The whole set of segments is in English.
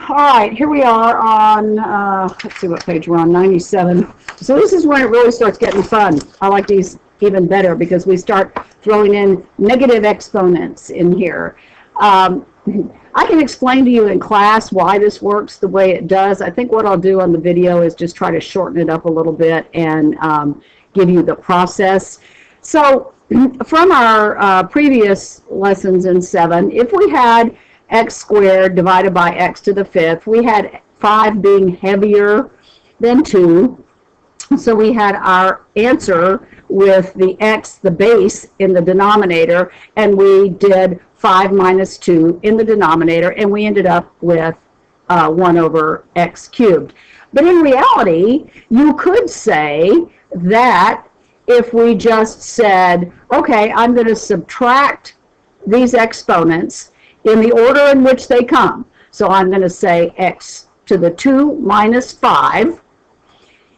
All right, here we are on, let's see what page we're on, 97. So this is when it really starts getting fun. I like these even better because we start throwing in negative exponents in here. I can explain to you in class why this works the way it does. I think what I'll do on the video is just try to shorten it up a little bit and give you the process. So from our previous lessons in 7, if we had x squared divided by x to the 5th, we had 5 being heavier than 2. So we had our answer with the x, the base, in the denominator, and we did 5 minus 2 in the denominator, and we ended up with 1 over x cubed. But in reality, you could say that if we just said, okay, I'm going to subtract these exponents in the order in which they come. So I'm going to say x to the 2 minus 5,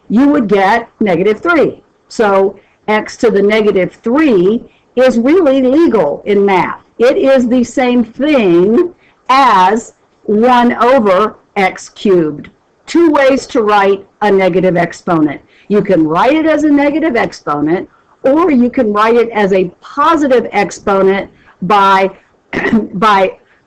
you would get negative 3. So x to the negative 3 is really legal in math. It is the same thing as 1 over x cubed. 2 ways to write a negative exponent. You can write it as a negative exponent, or you can write it as a positive exponent by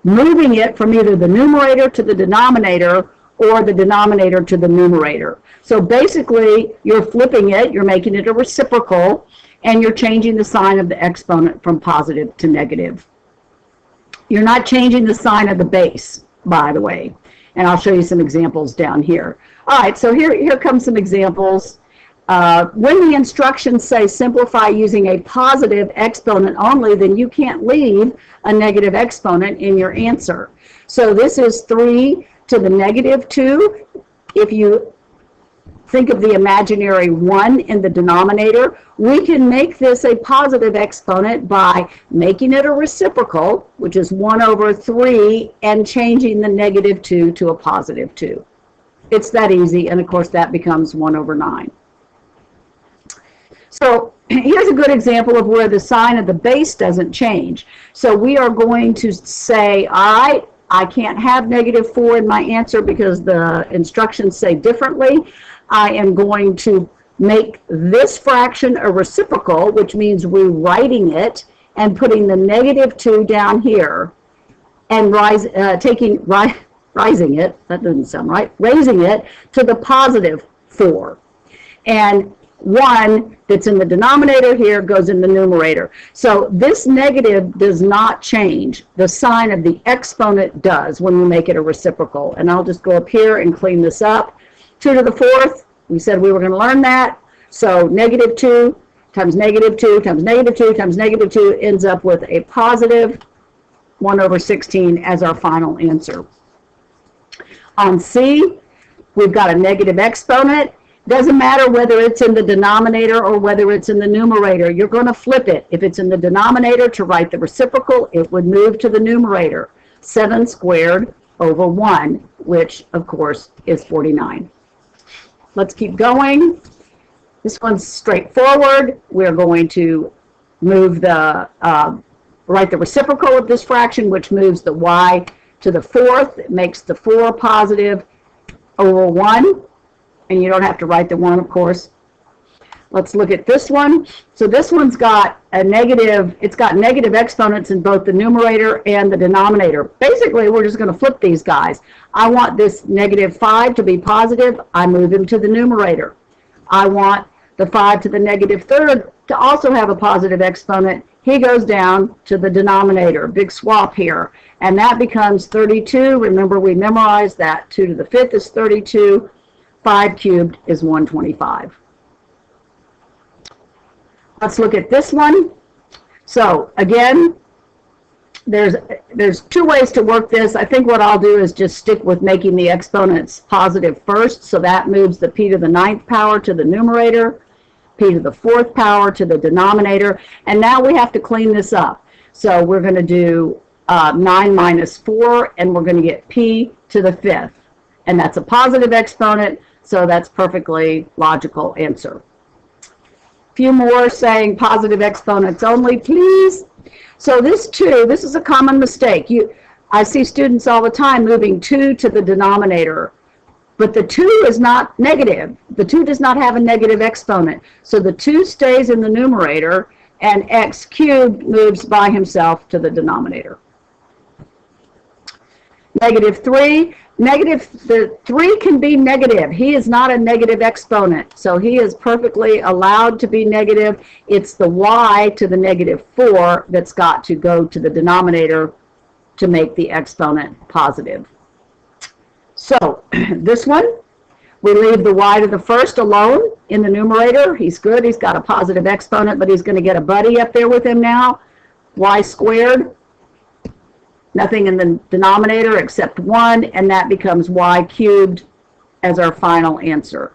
moving it from either the numerator to the denominator or the denominator to the numerator. So basically, you're flipping it, you're making it a reciprocal, and you're changing the sign of the exponent from positive to negative. You're not changing the sign of the base, by the way, and I'll show you some examples down here. All right, so here come some examples. When the instructions say simplify using a positive exponent only, then you can't leave a negative exponent in your answer. So this is 3 to the negative 2. If you think of the imaginary 1 in the denominator, we can make this a positive exponent by making it a reciprocal, which is 1 over 3, and changing the negative 2 to a positive 2. It's that easy, and of course that becomes 1 over 9. So here's a good example of where the sign of the base doesn't change. So we are going to say, all right, I can't have negative 4 in my answer because the instructions say differently. I am going to make this fraction a reciprocal, which means rewriting it and putting the negative 2 down here and raising it, that doesn't sound right, raising it to the positive 4. And 1 that's in the denominator here goes in the numerator. So this negative does not change. The sign of the exponent does when we make it a reciprocal. And I'll just go up here and clean this up. 2 to the 4th, we said we were going to learn that. So negative 2 times negative 2 times negative 2 times negative 2 ends up with a positive 1 over 16 as our final answer. On C, we've got a negative exponent. Doesn't matter whether it's in the denominator or whether it's in the numerator. You're going to flip it. If it's in the denominator, to write the reciprocal, it would move to the numerator. 7 squared over 1, which, of course, is 49. Let's keep going. This one's straightforward. We're going to move write the reciprocal of this fraction, which moves the y to the 4th. It makes the 4 positive over 1. And you don't have to write the 1, of course. Let's look at this one. So this one's got a negative, it's got negative exponents in both the numerator and the denominator. Basically, we're just going to flip these guys. I want this negative 5 to be positive. I move him to the numerator. I want the 5 to the negative 3rd to also have a positive exponent. He goes down to the denominator. Big swap here. And that becomes 32. Remember, we memorized that 2 to the 5th is 32. 5 cubed is 125. Let's look at this one. So again, there's 2 ways to work this. I think what I'll do is just stick with making the exponents positive first. So that moves the p to the 9th power to the numerator, p to the 4th power to the denominator. And now we have to clean this up. So we're going to do 9 minus 4, and we're going to get p to the 5th. And that's a positive exponent. So that's perfectly logical answer. A few more saying positive exponents only, please. So this too, this is a common mistake. I see students all the time moving 2 to the denominator, but the 2 is not negative. The 2 does not have a negative exponent. So the 2 stays in the numerator, and x cubed moves by himself to the denominator. -3. The 3 can be negative. He is not a negative exponent, so he is perfectly allowed to be negative. It's the y to the -4 that's got to go to the denominator to make the exponent positive. So this one, we leave the y to the first alone in the numerator. He's good. He's got a positive exponent, but he's going to get a buddy up there with him now. Y squared. Nothing in the denominator except 1, and that becomes y cubed as our final answer.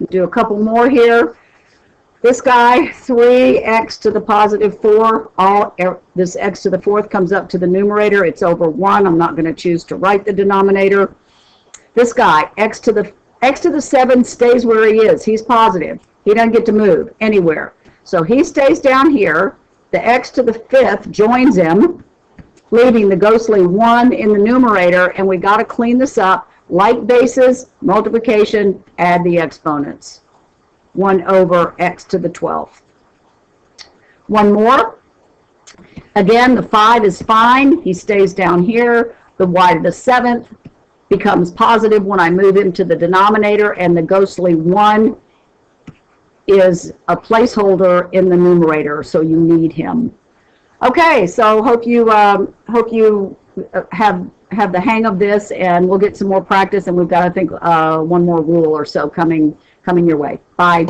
Do a couple more here. This guy, 3x to the +4, this x to the 4th comes up to the numerator. It's over 1. I'm not going to choose to write the denominator. This guy, x to the 7 stays where he is. He's positive. He doesn't get to move anywhere. So he stays down here. The x to the 5th joins him, leaving the ghostly 1 in the numerator, and we got to clean this up. Like bases, multiplication, add the exponents. 1 over x to the 12th. One more. Again, the 5 is fine. He stays down here. The y to the 7th becomes positive when I move him to the denominator, and the ghostly 1 is a placeholder in the numerator, so you need him. Okay, so hope you have the hang of this, and we'll get some more practice, and we've got, I think, one more rule or so coming your way. Bye.